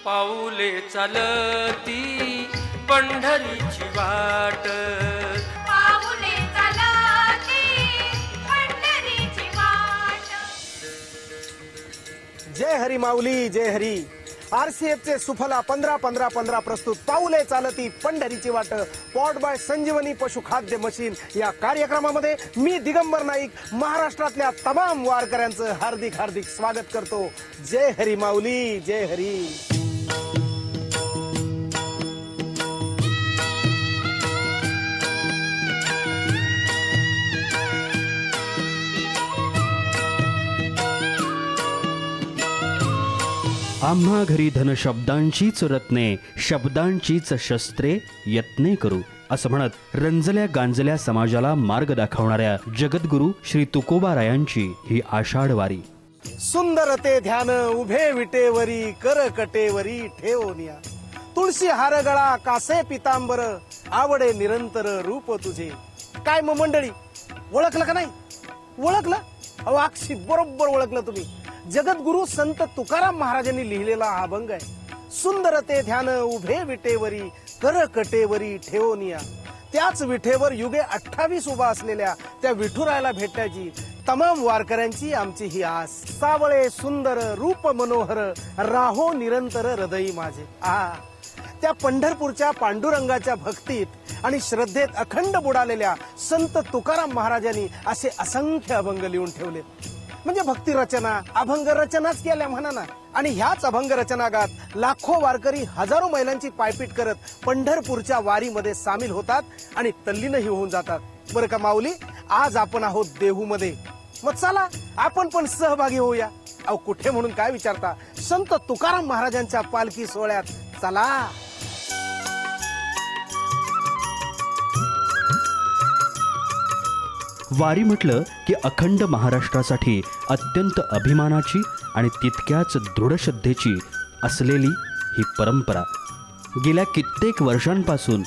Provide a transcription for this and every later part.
पाऊले चालती पंढरीची वाट, पाऊले चालती पंढरीची वाट। जय हरी माऊली जय हरी। RCF चे सुफला 15-15-15 प्रस्तुत पाऊले चालती पंढरीची वाट पॉट बाय संजीवनी पशुखाद्य मशीन या कार्यक्रमामध्ये मी दिगंबर नाईक महाराष्ट्रातल्या तमाम वारकऱ्यांचं हार्दिक हार्दिक स्वागत करतो। जय हरी माऊली जय हरी। आम्हा घरी धन शब्दांचीच रत्ने, शब्दांचीच शस्त्रे यत्ने करू असं म्हणत रंजल्या गांजल्या समाजाला मार्ग दाखवणाऱ्या जगद्गुरु श्री तुकोबारायांची ही आषाढ वारी। सुंदर ते ध्यान उभे विटेवरी कर कटेवरी ठेवनिया, तुळशी हार गळा कासे पितांबर आवडे निरंतर रूप तुझे। काय मग मंडळी, ओळखलं का नाही? ओळखलं? अहो अक्षी बरोबर ओळखलं तुम्ही। जगद्गुरु संत तुकाराम महाराजांनी लिहिलेला हा अभंग आहे। सुंदर ते ध्यान उभे विटेवरी कर कटेवरी ठेवनिया, त्याच विठेवर युगे 28 उभा असलेल्या त्या विठुरायाला भेटण्याची तमाम वारकऱ्यांची आमची ही आस। सावळे सुंदर रूप मनोहर राहो निरंतर हृदयी माझे। त्या पंढरपूरच्या पांडुरंगाच्या भक्तीत आणि श्रद्धेत अखंड बुडालेल्या संत तुकाराम महाराजांनी असे असंख्य अभंग लिहून ठेवले। म्हणजे भक्ती रचना अभंग रचनाच केल्या म्हणा ना। आणि ह्याच अभंग रचनागात लाखो वारकरी हजारो मैलांची पायपीट करत पंढरपूरच्या वारीमध्ये सामील होतात आणि तल्लीनही होऊन जातात। बरं का माऊली, आज आपण आहोत देहूमध्ये, मग चला आपण पण सहभागी होऊया। अहो कुठे म्हणून काय विचारता, संत तुकाराम महाराजांच्या पालखी सोहळ्यात चला। वारी म्हटलं की अखंड महाराष्ट्रासाठी अत्यंत अभिमानाची आणि तितक्याच दृढ श्रद्धेची असलेली ही परंपरा। गेल्या कित्येक वर्षांपासून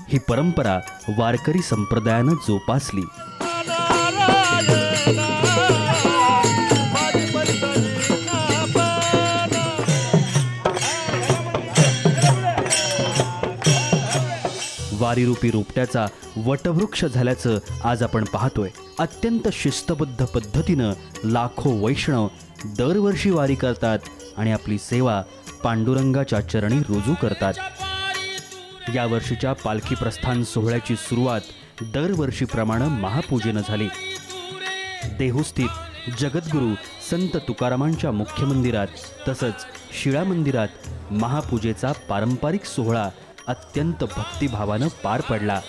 ही परंपरा वारकरी संप्रदायानं जोपासली। वारीरूपी रोपट्याचा वटवृक्ष झाल्याचं आज आपण पाहतोय। अत्यंत शिस्तबद्ध पद्धतीनं लाखो वैष्णव दरवर्षी वारी करतात आणि आपली सेवा पांडुरंगाच्या चरणी रुजू करतात। या वर्षीच्या पालखी प्रस्थान सोहळ्याची सुरुवात दरवर्षीप्रमाणे महापूजेनं झाली। देहूस्थित जगद्गुरु संत तुकारामांच्या मुख्य मंदिरात तसंच शिळा मंदिरात महापूजेचा पारंपरिक सोहळा अत्यंत भक्तिभावानं पार पडला।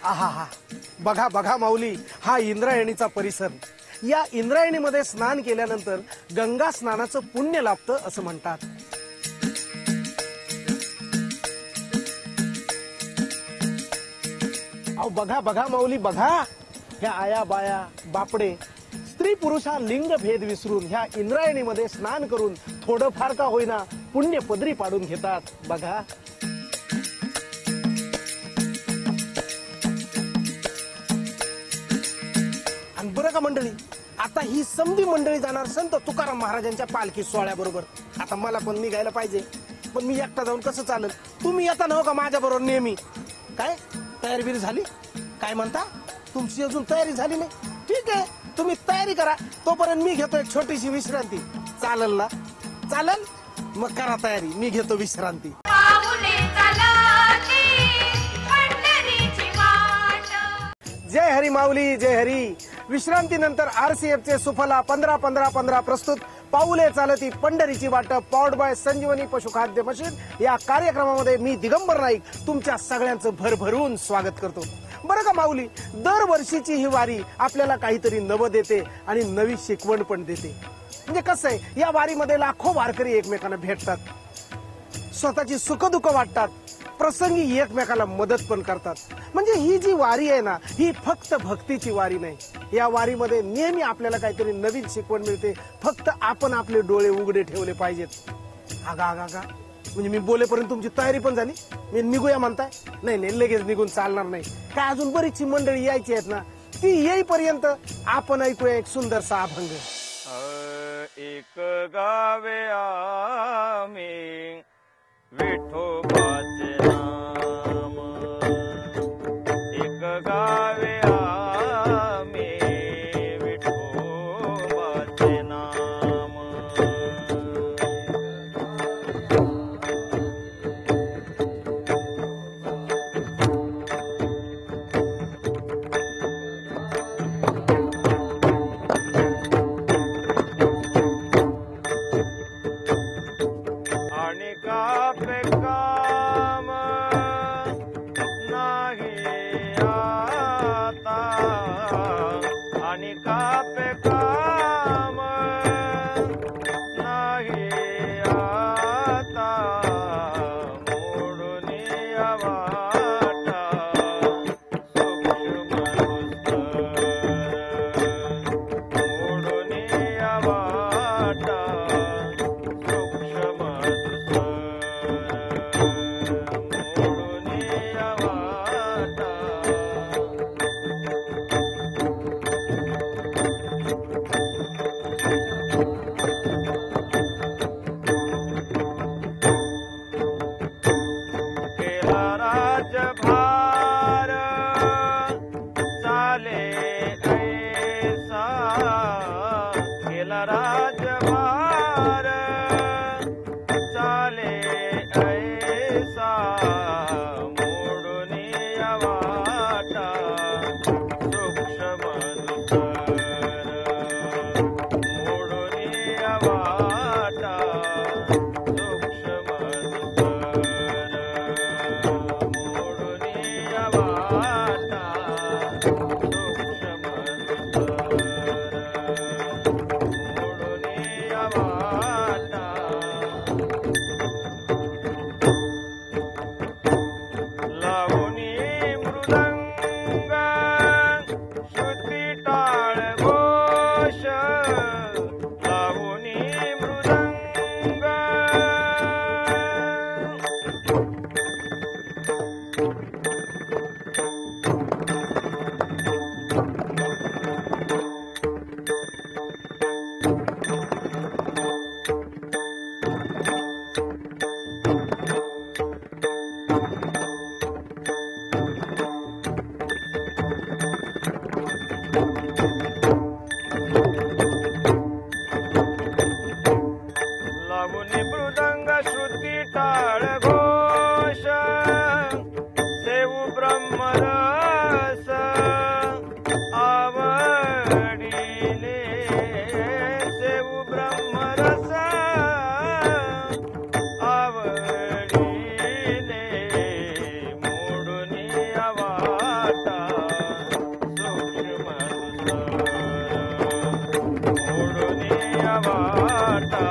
आहा, बघा बघा माऊली, हा इंद्रायणीचा परिसर। या इंद्रायणीमध्ये स्नान केल्यानंतर गंगा स्नानाचं पुण्य लाभतं असं म्हणतात। अहो बघा बघा माऊली बघा, ह्या आया बाया बापडे स्त्री पुरुष हा लिंग भेद विसरून ह्या इंद्रायणीमध्ये स्नान करून थोडंफार का होईना पुण्य पदरी पाडून घेतात। बघा बरं का मंडळी, आता ही समधी मंडळी जाणार संत तुकाराम महाराजांच्या पालखी सोहळ्याबरोबर। आता मला पण निघायला पाहिजे, पण मी एकटा जाऊन कसं चालेल? तुम्ही येता नव्ह का माझ्या बरोबर नेहमी? काय तयारी बिरी झाली? काय म्हणता? तुमची अजून तयारी झाली नाही? ठीक आहे, तुम्ही तयारी करा, तोपर्यंत मी घेतो एक छोटीशी विश्रांती। चालेल ना? चालेल, मग करा तयारी, मी घेतो विश्रांती। जय हरी माऊली जय हरी। विश्रांतीनंतर RCF चे सुफला 15-15-15 प्रस्तुत पाऊले चालती पंढरीची वाट पॉवर्ड बाय संजीवनी पशुखाद्य मशीन या कार्यक्रमामध्ये मी दिगंबर नाईक तुमच्या सगळ्यांचं भरभरून स्वागत करतो. बरं का माऊली, दरवर्षीची ही वारी आपल्याला काहीतरी नवं देते आणि नवी शिकवण पण देते. म्हणजे कसं आहे, या वारीमध्ये लाखो वारकरी एकमेकांना भेटतात, स्वतःची सुखदुःख वाटतात, प्रसंगी एकमेकाला मदत पण करतात. म्हणजे ही जी वारी आहे ना, ही फक्त भक्तीची वारी नाही. या वारीमध्ये नेहमी आपल्याला काहीतरी नवीन शिकवण मिळते, फक्त आपण आपले डोळे उघडे ठेवले पाहिजेत. आगा आगा आगा, म्हणजे मी बोलेपर्यंत तुमची तयारी पण झाली, मी निघूया म्हणताय? नाही नाही, लगेच निघून चालणार नाही. काय अजून बरीचशी मंडळी यायची आहेत ना, ती येईपर्यंत आपण ऐकूया एक सुंदरसा अभंग. एक गावे आम्ही विठोबाचे नाम, एक गावे आम्ही विठोबाचे नाम. आणि कापे काम नाही आता, आणि कापे काम नाही आता, मोडून वाटा सूक्ष्म मोडून वाटा सूक्ष्म केला राजभार चाले ऐसा, केला राजभार चाले ऐसा, मोडून वाटा सूक्ष्म मोडून वाटा सूक्ष्म मोडून वाटा सूक्ष्म मोडून वाटा. लावणी मृदंग श्रुती टाळ घोष, लावणी मृदंग लावणी मृदंग श्रुती टाळ घोष, सेवू ब्रह्मरस आवडीने, सेवू ब्रह्मरस आवडीने, मोडून वाटा सूक्ष्म मोडून वाटा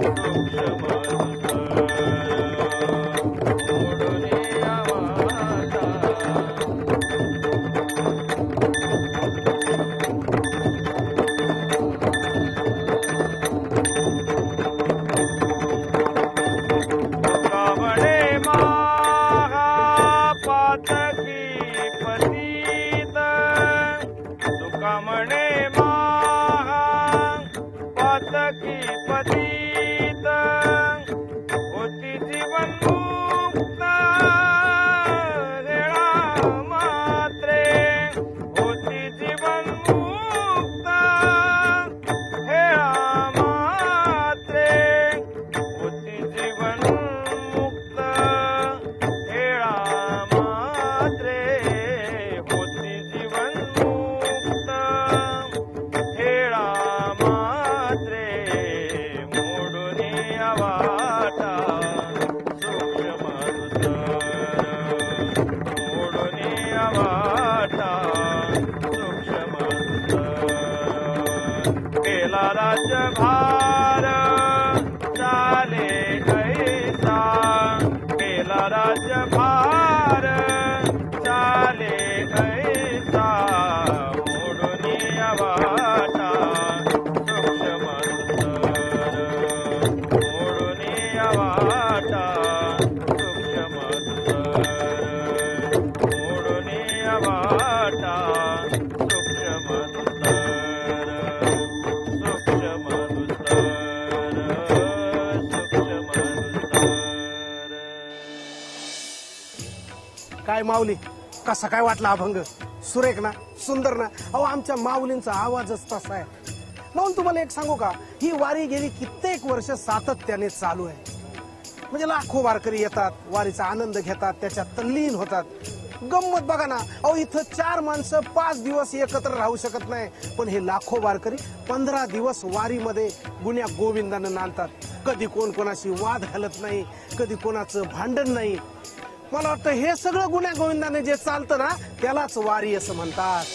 सूक्ष्म मोडून वाटा. कावडे महापातकी पतित, तुका म्हणे महापातकी पतित, होती जीवन मुक्त वेळा मात्रे, होती जीवन मुक्त हेळा मात्रे, होती जीवन मुक्त हेळा मात्रे, होती जीवन मुक्त हेळा मात्रे. केला राज्यभार चाले ऐसा केला राज्यभार चाले ऐसा ओढून वाटा सूक्ष्म सुंदर ओढून वाटा सूक्ष्म सुंदर ओढून वाटा सूक्ष्म काय माऊली, कसा काय वाटला अभंग? सुरेख ना, सुंदर ना? अहो आमच्या माऊलींचा आवाजच तसा आहे. म्हणून तुम्हाला एक सांगू का, ही वारी गेली कित्येक वर्ष सातत्याने चालू आहे. म्हणजे लाखो वारकरी येतात, वारीचा आनंद घेतात, त्याच्यात तल्लीन होतात. गंमत बघा ना, अहो इथं 4 माणसं 5 दिवस एकत्र राहू शकत नाही, पण हे लाखो वारकरी 15 दिवस वारीमध्ये गुण्या गोविंदानं नांदतात. कधी कोण कोणाशी वाद घालत नाही, कधी कोणाचं भांडण नाही. मला वाटतं हे सगळं गुण्या गोविंदाने जे चालतं ना, त्यालाच वारी असं म्हणतात.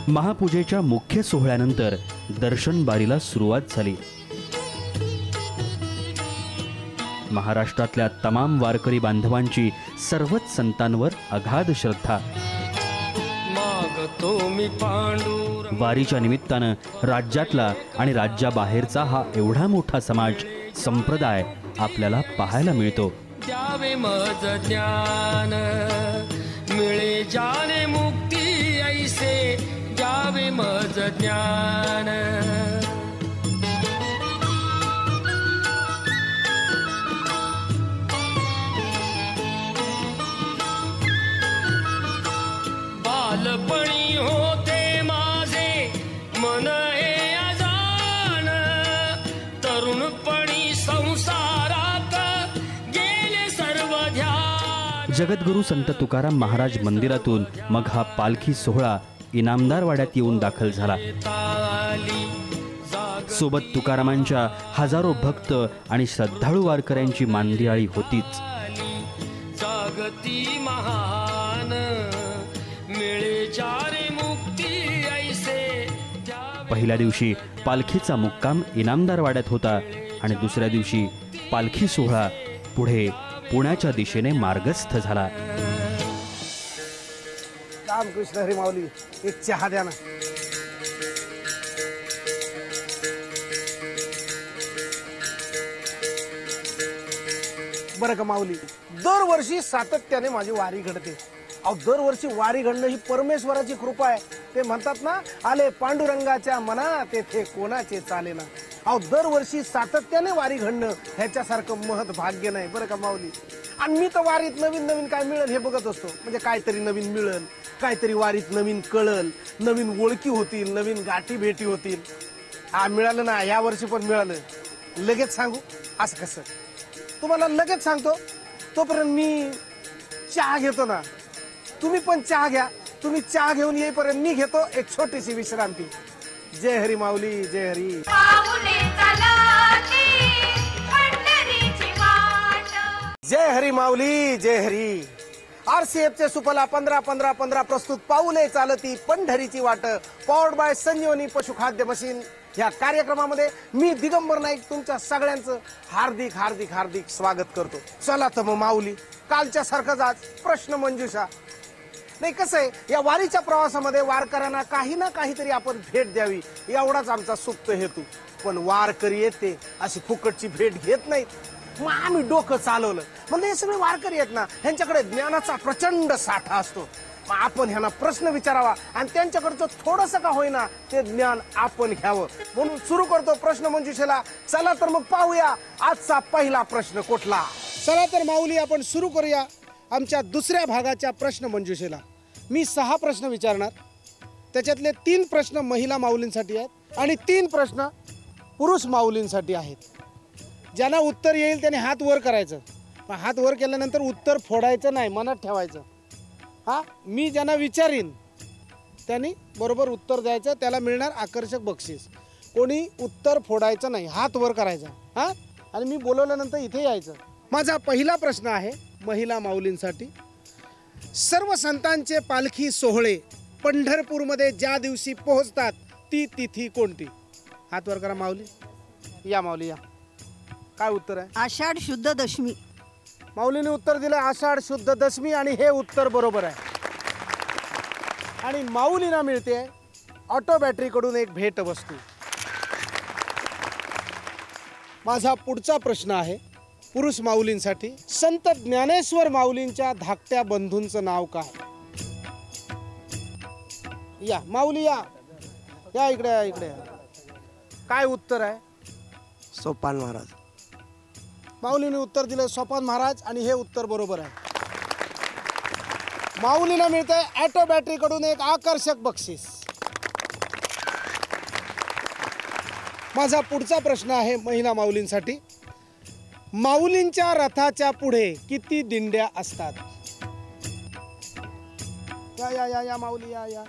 महापूजेच्या मुख्य सोहळ्यानंतर दर्शन बारीला सुरुवात झाली. महाराष्ट्रातल्या तमाम वारकरी बांधवांची सर्वच संतांवर अगाध श्रद्धा. मागतो मी पांडुरंग वारीच्या निमित्तानं राज्यातला आणि राज्याबाहेरचा हा एवढा मोठा समाज संप्रदाय आपल्याला पाहायला मिळतो. द्यावे मज ज्ञान मिळे जाने मुक्ती ऐसे द्यावे मज ज्ञान. बालपणी होते माझे मन हे अजान तरुणपणी संसारात गेले सर्व ध्यान. जगद्गुरू संत तुकाराम महाराज मंदिरातून मग हा पालखी सोहळा इनामदार वाड्यात येऊन दाखल झाला. सोबत तुकारामांच्या हजारो भक्त आणि श्रद्धाळू वारकऱ्यांची मांदियाळी होतीच. जागती महान मिळे जाने मुक्ती ऐसे. पहिल्या दिवशी पालखीचा मुक्काम इनामदार वाड्यात होता आणि दुसऱ्या दिवशी पालखी सोहळा पुढे पुण्याच्या दिशेने मार्गस्थ झाला. रामकृष्ण हरी माऊली, एक चहा द्या ना. बरं का माऊली, दरवर्षी सातत्याने माझी वारी घडते. अहो दरवर्षी वारी घडणं ही परमेश्वराची कृपा आहे. ते म्हणतात ना, आले पांडुरंगाच्या मना तेथे कोणाचे चालेना. अहो दरवर्षी सातत्याने वारी घडणं ह्याच्यासारखं महत् भाग्य नाही. बरं का माऊली, आणि मी तर वारीत नवीन नवीन काय मिळेल हे बघत असतो. म्हणजे काहीतरी नवीन मिळेल, काहीतरी वारीत नवीन कळल, नवीन ओळखी होतील, नवीन गाठी भेटी होतील. हा मिळालं ना, या वर्षी पण मिळालं. लगेच सांगू असं कसं? तुम्हाला लगेच सांगतो. तोपर्यंत मी चहा घेतो ना, तुम्ही पण चहा घ्या. तुम्ही चहा घेऊन येईपर्यंत मी घेतो एक छोटीशी विश्रांती. जय हरी माऊली, जय हरी. पाऊले चालती पंढरीची वाट. जय हरी माऊली, जय हरी. RCFचे सुफला 15-15-15 प्रस्तुत पाऊले चालती पंढरीची वाट, पॉवर्ड बाय संजीवनी पशुखाद्य मशीन. या कार्यक्रमामध्ये मी दिगंबर नाईक तुमच्या सगळ्यांचं हार्दिक हार्दिक हार्दिक स्वागत करतो. चला तर मग माऊली, कालच्या सारखंच आज प्रश्न मंजुषा. नाही कसं आहे, या वारीच्या प्रवासामध्ये वारकऱ्यांना काही ना काहीतरी आपण भेट द्यावी एवढाच आमचा सुप्त हेतू. पण वारकरी येते अशी फुकटची भेट घेत नाहीत. मग आम्ही डोकं चालवलं, म्हणजे हे सगळे वारकरी आहेत ना, ह्यांच्याकडे ज्ञानाचा प्रचंड साठा असतो. मग आपण ह्यांना प्रश्न विचारावा आणि त्यांच्याकडचं थोडंसं का होईना ते ज्ञान आपण घ्यावं. म्हणून सुरू करतो प्रश्न मंजुषेला. चला तर मग पाहूया आजचा पहिला प्रश्न कुठला. चला तर माऊली, आपण सुरू करूया आमच्या दुसऱ्या भागाच्या प्रश्न मंजुषेला. मी 6 प्रश्न विचारणार. त्याच्यातले 3 प्रश्न महिला माऊलींसाठी आहेत आणि 3 प्रश्न पुरुष माऊलींसाठी आहेत. ज्यांना उत्तर येईल त्याने हात वर करायचं. हात वर केल्यानंतर उत्तर फोडायचं नाही, मनात ठेवायचं. हा, मी ज्यांना विचारीन त्यांनी बरोबर उत्तर द्यायचं, त्याला मिळणार आकर्षक बक्षीस. कोणी उत्तर फोडायचं नाही, हात वर करायचा. हा, आणि मी बोलवल्यानंतर इथे यायचं. माझा पहिला प्रश्न आहे महिला माऊलींसाठी. सर्व संतांचे पालखी सोहळे पंढरपूरमध्ये ज्या दिवशी पोहोचतात ती तिथी कोणती? हात वर करा माऊली. या माऊली या. काय उत्तर आहे? आषाढ शुद्ध दशमी. माऊलीने उत्तर दिलं आषाढ शुद्ध दशमी आणि हे उत्तर बरोबर आहे. आणि माऊलीना मिळते ऑटो बॅटरी कडून एक भेट वस्तू. माझा पुढचा प्रश्न आहे पुरुष माऊलींसाठी. संत ज्ञानेश्वर माऊलींच्या धाकट्या बंधूंचं नाव काय? या माऊली या. या इकडे या इकडे. काय उत्तर आहे? सोपान महाराज. माऊलीने उत्तर दिलं सोपान महाराज आणि हे उत्तर बरोबर आहे. माऊलीला मिळतंय ऑटो बॅटरी कडून एक आकर्षक बक्षीस. माझा पुढचा प्रश्न आहे महिला माऊलींसाठी. माऊलींच्या रथाच्या पुढे किती दिंड्या असतात? या या या या माऊली या या.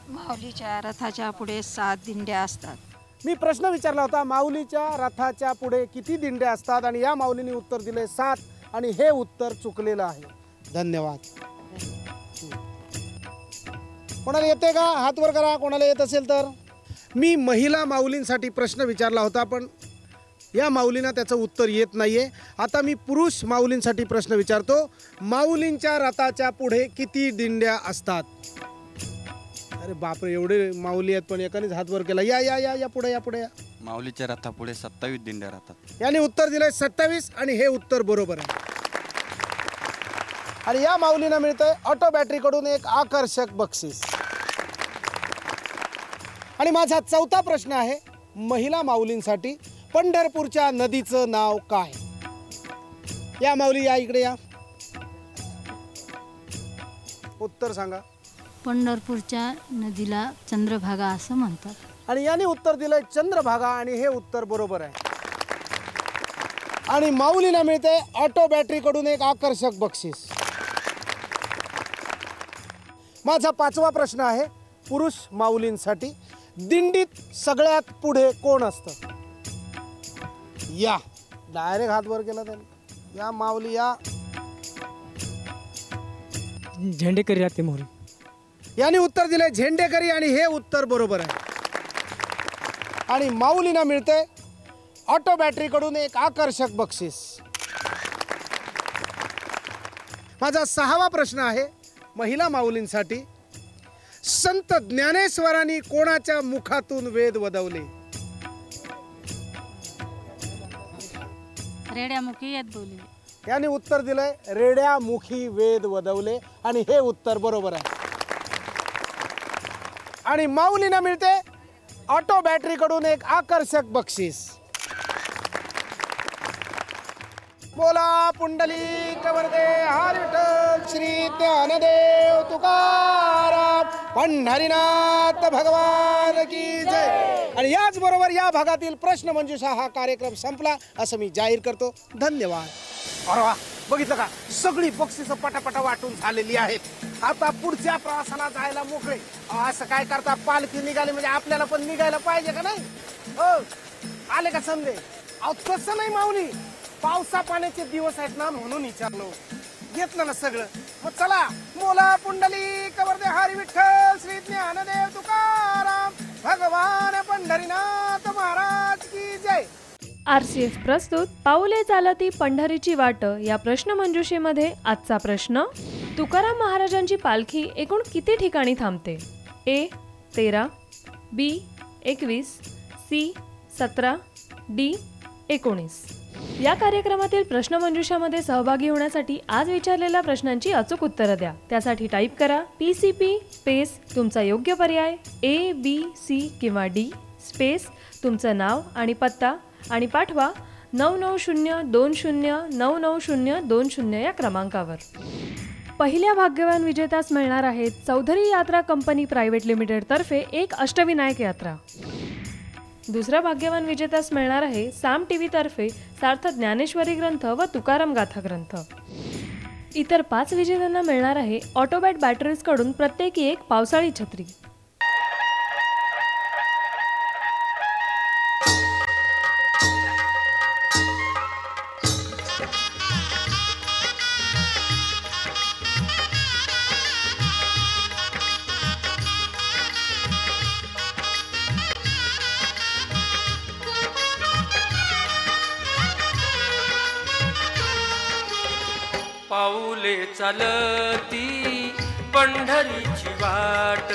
माऊलीच्या रथाच्या पुढे 7 दिंड्या असतात. मी प्रश्न विचारला होता माऊलीच्या रथाच्या पुढे किती दिंड्या असतात आणि या माऊलीने उत्तर दिले 7 आणि हे उत्तर चुकलेलं आहे. धन्यवाद. कोणाला येते का? हात वर करा कोणाला येत असेल तर. मी महिला माऊलींसाठी प्रश्न विचारला होता पण या माऊलींना त्याचं उत्तर येत नाहीये. आता मी पुरुष माऊलींसाठी प्रश्न विचारतो. माऊलींच्या रथाच्या पुढे किती दिंड्या असतात? अरे बापरे एवढे माऊली आहेत पण एकानेच हात वर केला. या या या या पुढे या पुढे या. माऊलीच्या रथापुढे 27 दिंड्या राहतात. याने उत्तर दिलंय 27 आणि हे उत्तर बरोबर आहे. आणि या माऊलींना मिळतंय ऑटो बॅटरी कडून एक आकर्षक बक्षीस. आणि माझा चौथा प्रश्न आहे महिला माऊलींसाठी. पंढरपूरच्या नदीचं नाव काय? या माऊली या इकडे या. उत्तर सांगा. पंढरपूरच्या नदीला चंद्रभागा असं म्हणतात. आणि याने उत्तर दिलंय चंद्रभागा आणि हे उत्तर बरोबर आहे. आणि माऊलीला मिळते ऑटो बॅटरी कडून एक आकर्षक बक्षीस. माझा पाचवा प्रश्न आहे पुरुष माऊलींसाठी. दिंडीत सगळ्यात पुढे कोण असतं? या डायरेक्ट हात वर केला त्याने. या माऊली या. झेंडेकरी राहते मोहरी. याने उत्तर दिले झेंडेकरी आणि हे उत्तर बरोबर आहे. आणि माऊलीना मिळते ऑटो बॅटरी कडून एक आकर्षक बक्षीस. माझा 6वा प्रश्न आहे महिला माऊलींसाठी. संत ज्ञानेश्वरांनी कोणाच्या मुखातून वेद वदवले? रेड्यामुखी येत बोलले. याने उत्तर दिलंय रेड्यामुखी वेद वदवले आणि हे उत्तर बरोबर आहे. आणि माऊलीना मिळते ऑटो बॅटरी कडून एक आकर्षक बक्षीस. बोला पुंडलिक वरदे हरी विठ्ठल श्री ज्ञानदेव तुकाराम पंढरीनाथ भगवान की जय. आणि याच बरोबर या भागातील प्रश्न मंजुषा हा कार्यक्रम संपला असं मी जाहीर करतो. धन्यवाद. अरे वा बघितलं का सगळी बक्षिसं पटापटा वाटून झालेली आहेत. आता पुढच्या प्रवासाला जायला मोकळे. असं काय करता पालखी निघाली म्हणजे आपल्याला पण निघायला पाहिजे का नाही? हो आले का समजे? अहो तसं नाही माऊली पावसा पाण्याचे दिवस आहेत ना म्हणून विचारलो. घेतलं ना सगळं. मग चला बोला पुंडलिक वरदे हरी विठ्ठल श्री ज्ञानदेव तुकाराम भगवान पंढरीनाथ महाराज की जय. RCF प्रस्तुत पाऊले चालती पंढरीची वाट या प्रश्नमंजुषेमध्ये आजचा प्रश्न. तुकाराम महाराजांची पालखी एकूण किती ठिकाणी थांबते? A 13, B 21, C 17, D 19. या कार्यक्रमातील प्रश्नमंजुषामध्ये सहभागी होण्यासाठी आज विचारलेल्या प्रश्नांची अचूक उत्तरं द्या. त्यासाठी टाईप करा PCP स्पेस तुमचा योग्य पर्याय A B C किंवा D स्पेस तुमचं नाव आणि पत्ता आणि पाठवा 9902099020 या क्रमांकावर. पहिल्या भाग्यवान विजेत्यास मिळणार आहेत चौधरी यात्रा कंपनी प्रायव्हेट लिमिटेड तर्फे एक अष्टविनायक यात्रा. दुसरा भाग्यवान विजेत्यास मिळणार आहे साम TV तर्फे सार्थ ज्ञानेश्वरी ग्रंथ व तुकाराम गाथा ग्रंथ. इतर 5 विजेत्यांना मिळणार आहे ऑटोबॅट बॅटरीज कडून प्रत्येकी एक पावसाळी छत्री. पाऊले चालती पंढरीची वाट